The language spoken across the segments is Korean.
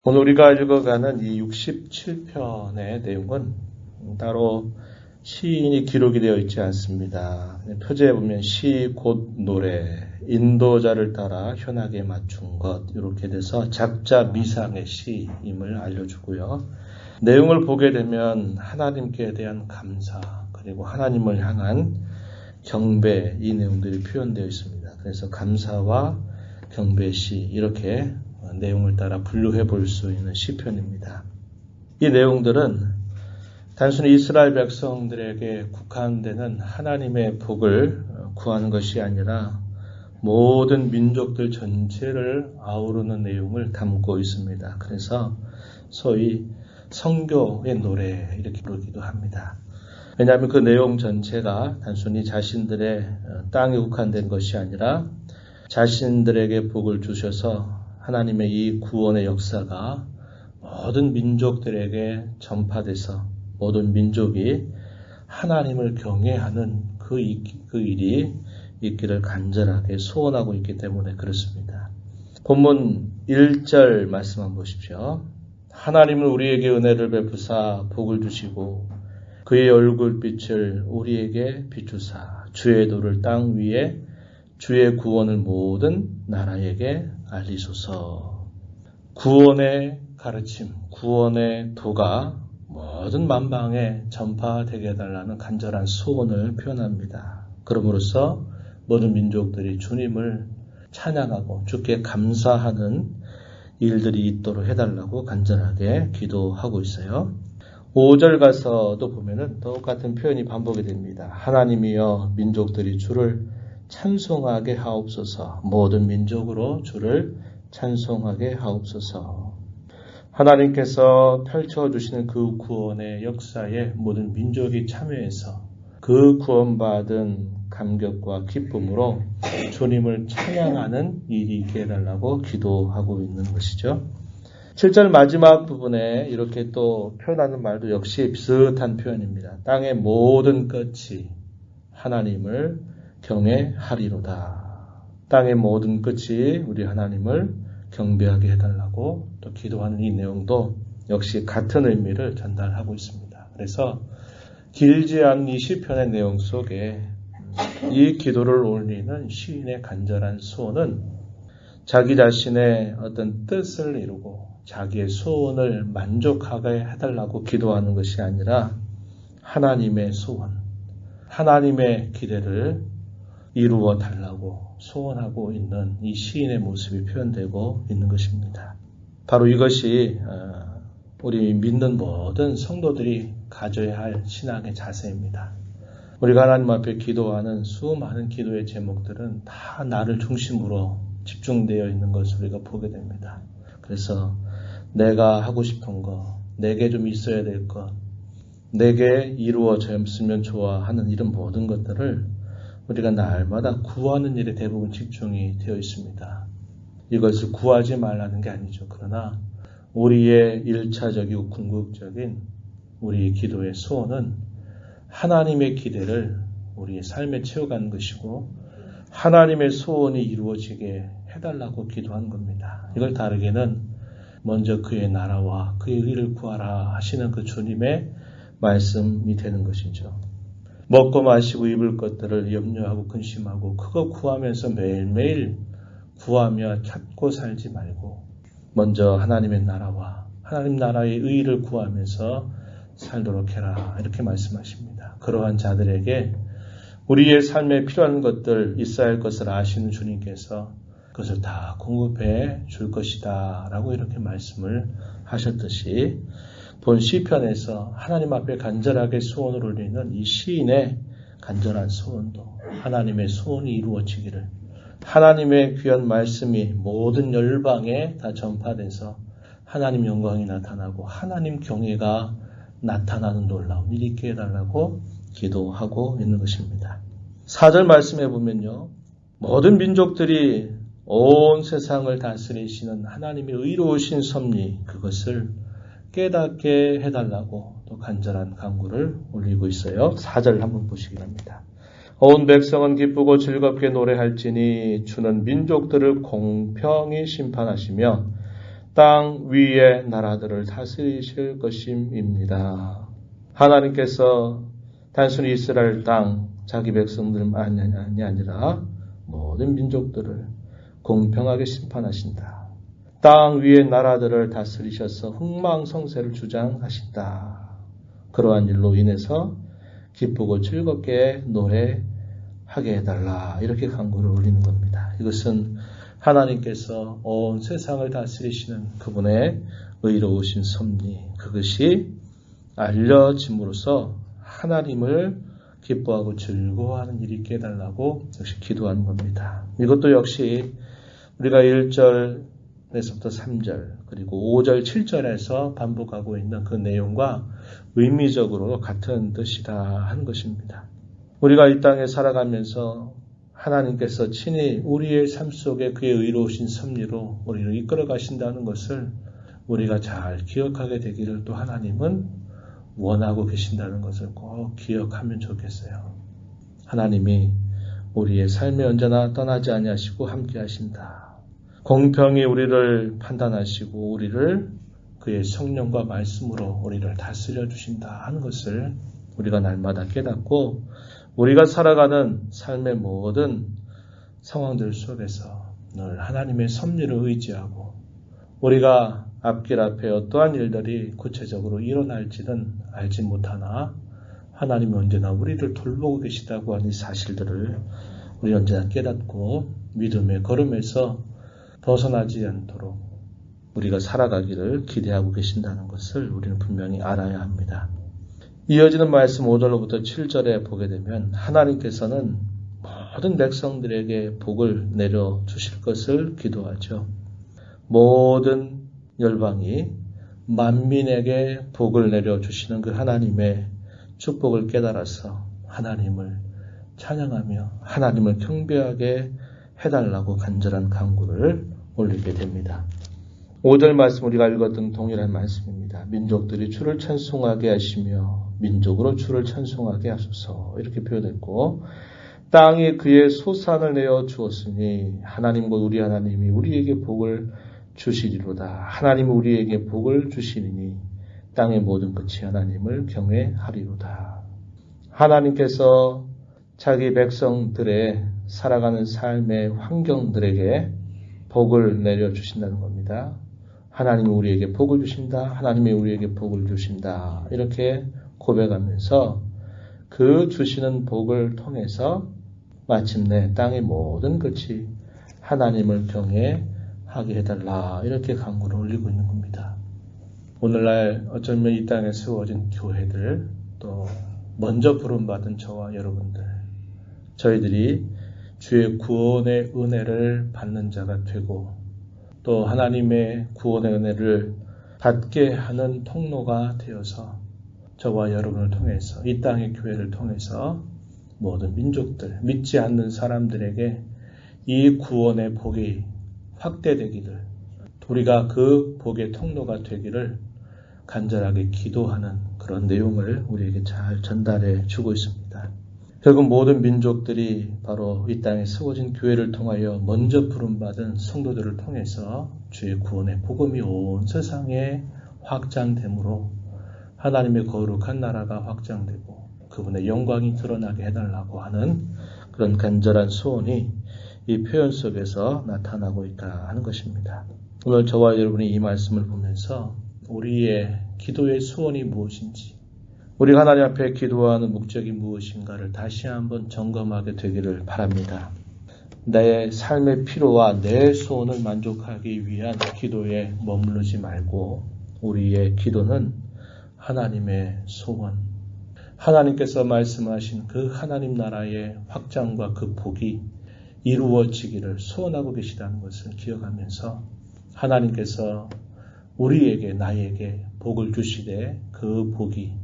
오늘 우리가 읽어가는 이 67편의 내용은 따로 시인이 기록이 되어 있지 않습니다. 표제에 보면 시, 곧 노래, 인도자를 따라 현악에 맞춘 것 이렇게 돼서 작자 미상의 시임을 알려주고요. 내용을 보게 되면 하나님께 대한 감사 그리고 하나님을 향한 경배 이 내용들이 표현되어 있습니다. 그래서 감사와 경배시 이렇게 내용을 따라 분류해 볼 수 있는 시편입니다. 이 내용들은 단순히 이스라엘 백성들에게 국한되는 하나님의 복을 구하는 것이 아니라 모든 민족들 전체를 아우르는 내용을 담고 있습니다. 그래서 소위 성교의 노래 이렇게 부르기도 합니다. 왜냐하면 그 내용 전체가 단순히 자신들의 땅에 국한된 것이 아니라 자신들에게 복을 주셔서 하나님의 이 구원의 역사가 모든 민족들에게 전파돼서 모든 민족이 하나님을 경외하는 그 일이 있기를 간절하게 소원하고 있기 때문에 그렇습니다. 본문 1절 말씀 한번 보십시오. 하나님은 우리에게 은혜를 베푸사 복을 주시고 그의 얼굴빛을 우리에게 비추사 주의 도를 땅 위에 주의 구원을 모든 나라에게 알리소서. 구원의 가르침, 구원의 도가 모든 만방에 전파되게 해달라는 간절한 소원을 표현합니다. 그럼으로써 모든 민족들이 주님을 찬양하고 주께 감사하는 일들이 있도록 해달라고 간절하게 기도하고 있어요. 5절 가서도 보면은 똑같은 표현이 반복이 됩니다. 하나님이여 민족들이 주를 찬송하게 하옵소서. 모든 민족으로 주를 찬송하게 하옵소서. 하나님께서 펼쳐주시는 그 구원의 역사에 모든 민족이 참여해서 그 구원받은 감격과 기쁨으로 주님을 찬양하는 일이 있게 해달라고 기도하고 있는 것이죠. 7절 마지막 부분에 이렇게 또 표현하는 말도 역시 비슷한 표현입니다. 땅의 모든 끝이 하나님을 경외하리로다. 땅의 모든 끝이 우리 하나님을 경배하게 해달라고 또 기도하는 이 내용도 역시 같은 의미를 전달하고 있습니다. 그래서 길지 않은 이 시편의 내용 속에 이 기도를 올리는 시인의 간절한 소원은 자기 자신의 어떤 뜻을 이루고 자기의 소원을 만족하게 해달라고 기도하는 것이 아니라 하나님의 소원, 하나님의 기대를 이루어 달라고 소원하고 있는 이 시인의 모습이 표현되고 있는 것입니다. 바로 이것이 우리 믿는 모든 성도들이 가져야 할 신앙의 자세입니다. 우리가 하나님 앞에 기도하는 수많은 기도의 제목들은 다 나를 중심으로 집중되어 있는 것을 우리가 보게 됩니다. 그래서 내가 하고 싶은 것, 내게 좀 있어야 될 것, 내게 이루어졌으면 좋아하는 이런 모든 것들을 우리가 날마다 구하는 일에 대부분 집중이 되어 있습니다. 이것을 구하지 말라는 게 아니죠. 그러나 우리의 1차적이고 궁극적인 우리의 기도의 소원은 하나님의 기대를 우리의 삶에 채워가는 것이고 하나님의 소원이 이루어지게 해달라고 기도한 겁니다. 이걸 다르게는 먼저 그의 나라와 그의 의를 구하라 하시는 그 주님의 말씀이 되는 것이죠. 먹고 마시고 입을 것들을 염려하고 근심하고 그거 구하면서 매일매일 구하며 찾고 살지 말고 먼저 하나님의 나라와 하나님 나라의 의를 구하면서 살도록 해라 이렇게 말씀하십니다. 그러한 자들에게 우리의 삶에 필요한 것들 있어야 할 것을 아시는 주님께서 그것을 다 공급해 줄 것이다 라고 이렇게 말씀을 하셨듯이 본 시편에서 하나님 앞에 간절하게 소원을 올리는 이 시인의 간절한 소원도 하나님의 소원이 이루어지기를 하나님의 귀한 말씀이 모든 열방에 다 전파돼서 하나님 영광이 나타나고 하나님 경외가 나타나는 놀라운 일이 있게 해달라고 기도하고 있는 것입니다. 4절 말씀해 보면요. 모든 민족들이 온 세상을 다스리시는 하나님의 의로우신 섭리 그것을 깨닫게 해달라고 또 간절한 간구를 올리고 있어요. 4절 한번 보시기 바랍니다. 온 백성은 기쁘고 즐겁게 노래할지니 주는 민족들을 공평히 심판하시며 땅 위의 나라들을 다스리실 것임입니다. 하나님께서 단순히 이스라엘 땅 자기 백성들만이 아니라 모든 민족들을 공평하게 심판하신다. 땅 위의 나라들을 다스리셔서 흥망성쇠를 주장하신다. 그러한 일로 인해서 기쁘고 즐겁게 노래하게 해달라. 이렇게 간구를 올리는 겁니다. 이것은 하나님께서 온 세상을 다스리시는 그분의 의로우신 섭리, 그것이 알려짐으로써 하나님을 기뻐하고 즐거워하는 일이 있게 해달라고 역시 기도하는 겁니다. 이것도 역시 우리가 1절에서부터 3절 그리고 5절, 7절에서 반복하고 있는 그 내용과 의미적으로 같은 뜻이다 하는 것입니다. 우리가 이 땅에 살아가면서 하나님께서 친히 우리의 삶 속에 그의 의로우신 섭리로 우리를 이끌어 가신다는 것을 우리가 잘 기억하게 되기를 또 하나님은 원하고 계신다는 것을 꼭 기억하면 좋겠어요. 하나님이 우리의 삶에 언제나 떠나지 아니하시고 함께 하신다. 공평히 우리를 판단하시고 우리를 그의 성령과 말씀으로 우리를 다스려 주신다 하는 것을 우리가 날마다 깨닫고 우리가 살아가는 삶의 모든 상황들 속에서 늘 하나님의 섭리를 의지하고 우리가 앞길 앞에 어떠한 일들이 구체적으로 일어날지는 알지 못하나 하나님이 언제나 우리를 돌보고 계시다고 하는 이 사실들을 우리 언제나 깨닫고 믿음의 걸음에서 벗어나지 않도록 우리가 살아가기를 기대하고 계신다는 것을 우리는 분명히 알아야 합니다. 이어지는 말씀 5절로부터 7절에 보게 되면 하나님께서는 모든 백성들에게 복을 내려주실 것을 기도하죠. 모든 열방이 만민에게 복을 내려주시는 그 하나님의 축복을 깨달아서 하나님을 찬양하며 하나님을 경배하게 해달라고 간절한 간구를 올리게 됩니다. 5절 말씀 우리가 읽었던 동일한 말씀입니다. 민족들이 주를 찬송하게 하시며 민족으로 주를 찬송하게 하소서 이렇게 표현했고 땅이 그의 소산을 내어 주었으니 하나님과 우리 하나님이 우리에게 복을 주시리로다. 하나님이 우리에게 복을 주시리니 땅의 모든 끝이 하나님을 경외하리로다. 하나님께서 자기 백성들의 살아가는 삶의 환경들에게 복을 내려주신다는 겁니다. 하나님이 우리에게 복을 주신다. 하나님이 우리에게 복을 주신다. 이렇게 고백하면서 그 주시는 복을 통해서 마침내 땅의 모든 끝이 하나님을 경외하게 해달라. 이렇게 간구를 올리고 있는 겁니다. 오늘날 어쩌면 이 땅에 세워진 교회들 또 먼저 부름받은 저와 여러분들 저희들이 주의 구원의 은혜를 받는 자가 되고 또 하나님의 구원의 은혜를 받게 하는 통로가 되어서 저와 여러분을 통해서 이 땅의 교회를 통해서 모든 민족들, 믿지 않는 사람들에게 이 구원의 복이 확대되기를 우리가 그 복의 통로가 되기를 간절하게 기도하는 그런 내용을 우리에게 잘 전달해 주고 있습니다. 결국 모든 민족들이 바로 이 땅에 세워진 교회를 통하여 먼저 부름받은 성도들을 통해서 주의 구원의 복음이 온 세상에 확장되므로 하나님의 거룩한 나라가 확장되고 그분의 영광이 드러나게 해달라고 하는 그런 간절한 소원이 이 표현 속에서 나타나고 있다 하는 것입니다. 오늘 저와 여러분이 이 말씀을 보면서 우리의 기도의 소원이 무엇인지 우리가 하나님 앞에 기도하는 목적이 무엇인가를 다시 한번 점검하게 되기를 바랍니다. 내 삶의 필요와 내 소원을 만족하기 위한 기도에 머무르지 말고 우리의 기도는 하나님의 소원, 하나님께서 말씀하신 그 하나님 나라의 확장과 그 복이 이루어지기를 소원하고 계시다는 것을 기억하면서 하나님께서 우리에게 나에게 복을 주시되 그 복이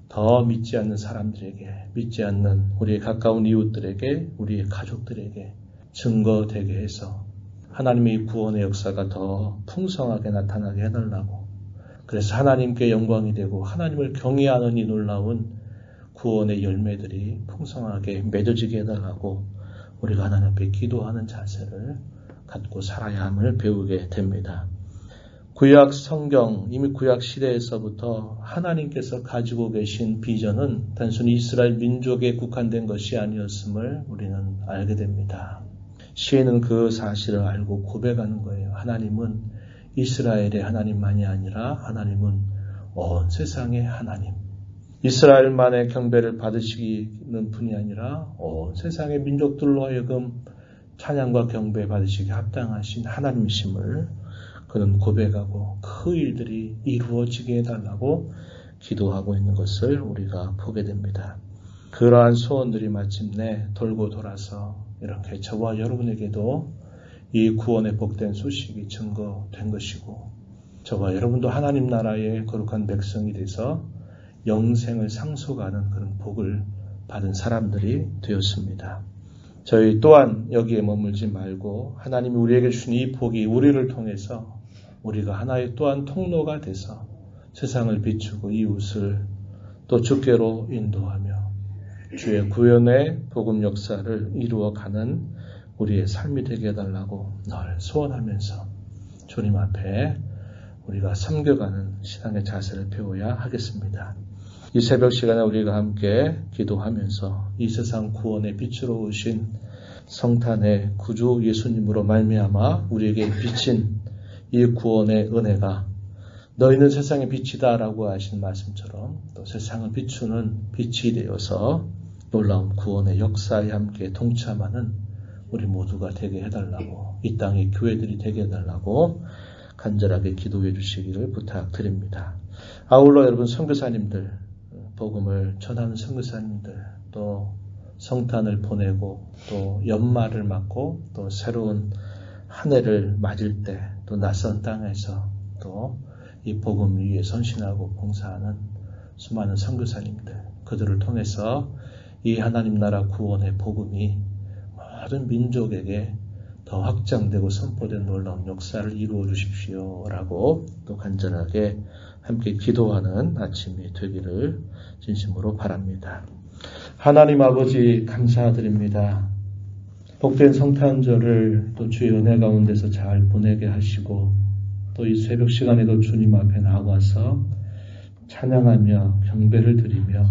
더 믿지 않는 사람들에게, 믿지 않는 우리의 가까운 이웃들에게, 우리의 가족들에게 증거되게 해서 하나님의 구원의 역사가 더 풍성하게 나타나게 해달라고, 그래서 하나님께 영광이 되고 하나님을 경외하는 이 놀라운 구원의 열매들이 풍성하게 맺어지게 해달라고 우리가 하나님 앞에 기도하는 자세를 갖고 살아야 함을 배우게 됩니다. 구약 성경, 이미 구약 시대에서부터 하나님께서 가지고 계신 비전은 단순히 이스라엘 민족에 국한된 것이 아니었음을 우리는 알게 됩니다. 시인은 그 사실을 알고 고백하는 거예요. 하나님은 이스라엘의 하나님만이 아니라 하나님은 온 세상의 하나님. 이스라엘만의 경배를 받으시는 분이 아니라 온 세상의 민족들로 하여금 찬양과 경배 받으시기 합당하신 하나님이심을 그는 고백하고 그 일들이 이루어지게 해달라고 기도하고 있는 것을 우리가 보게 됩니다. 그러한 소원들이 마침내 돌고 돌아서 이렇게 저와 여러분에게도 이 구원의 복된 소식이 증거된 것이고 저와 여러분도 하나님 나라의 거룩한 백성이 돼서 영생을 상속하는 그런 복을 받은 사람들이 되었습니다. 저희 또한 여기에 머물지 말고 하나님이 우리에게 주신 이 복이 우리를 통해서 우리가 하나의 또한 통로가 돼서 세상을 비추고 이웃을 또 주께로 인도하며 주의 구원의 복음 역사를 이루어가는 우리의 삶이 되게 해달라고 늘 소원하면서 주님 앞에 우리가 섬겨가는 신앙의 자세를 배워야 하겠습니다. 이 새벽 시간에 우리가 함께 기도하면서 이 세상 구원의 빛으로 오신 성탄의 구주 예수님으로 말미암아 우리에게 비친 이 구원의 은혜가 너희는 세상의 빛이다라고 하신 말씀처럼 또 세상을 비추는 빛이 되어서 놀라운 구원의 역사에 함께 동참하는 우리 모두가 되게 해달라고 이 땅의 교회들이 되게 해달라고 간절하게 기도해 주시기를 부탁드립니다. 아울러 여러분 선교사님들 복음을 전하는 선교사님들 또 성탄을 보내고 또 연말을 맞고 또 새로운 한 해를 맞을 때 또 낯선 땅에서 또 이 복음 위에 선신하고 봉사하는 수많은 선교사님들 그들을 통해서 이 하나님 나라 구원의 복음이 모든 민족에게 더 확장되고 선포된 놀라운 역사를 이루어 주십시오라고 또 간절하게 함께 기도하는 아침이 되기를 진심으로 바랍니다. 하나님 아버지 감사드립니다. 복된 성탄절을 또 주의 은혜 가운데서 잘 보내게 하시고 또 이 새벽 시간에도 주님 앞에 나와서 찬양하며 경배를 드리며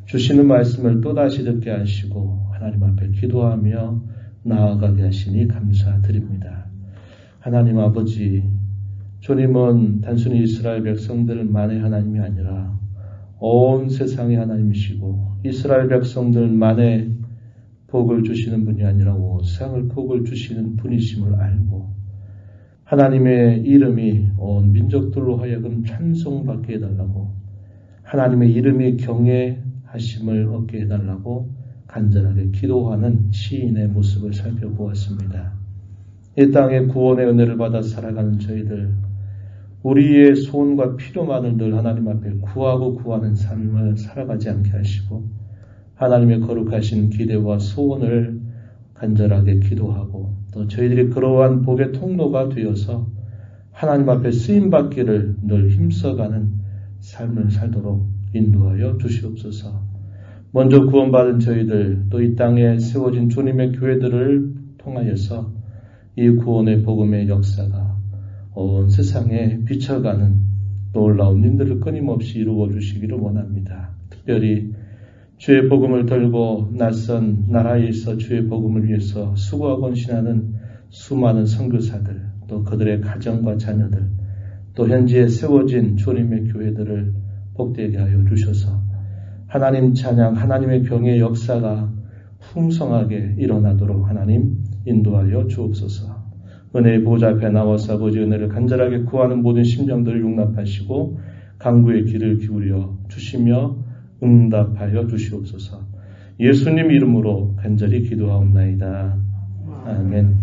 주시는 말씀을 또다시 듣게 하시고 하나님 앞에 기도하며 나아가게 하시니 감사드립니다. 하나님 아버지, 주님은 단순히 이스라엘 백성들만의 하나님이 아니라 온 세상의 하나님이시고 이스라엘 백성들만의 복을 주시는 분이 아니라 온 세상을 복을 주시는 분이심을 알고 하나님의 이름이 온 민족들로 하여금 찬송받게 해달라고 하나님의 이름이 경외하심을 얻게 해달라고 간절하게 기도하는 시인의 모습을 살펴보았습니다. 이 땅의 구원의 은혜를 받아 살아가는 저희들 우리의 소원과 필요만을 늘 하나님 앞에 구하고 구하는 삶을 살아가지 않게 하시고 하나님의 거룩하신 기대와 소원을 간절하게 기도하고 또 저희들이 그러한 복의 통로가 되어서 하나님 앞에 쓰임받기를 늘 힘써가는 삶을 살도록 인도하여 주시옵소서. 먼저 구원받은 저희들 또 이 땅에 세워진 주님의 교회들을 통하여서 이 구원의 복음의 역사가 온 세상에 비춰가는 놀라운 일들을 끊임없이 이루어 주시기를 원합니다. 특별히 주의 복음을 들고 낯선 나라에서 주의 복음을 위해서 수고하고 헌신하는 수많은 선교사들, 또 그들의 가정과 자녀들, 또 현지에 세워진 주님의 교회들을 복되게 하여 주셔서 하나님 찬양, 하나님의 경의 역사가 풍성하게 일어나도록 하나님 인도하여 주옵소서. 은혜의 보좌 앞에 나와서 아버지 은혜를 간절하게 구하는 모든 심령들을 용납하시고 간구의 귀를 기울여 주시며 응답하여 주시옵소서. 예수님 이름으로 간절히 기도하옵나이다. 아멘.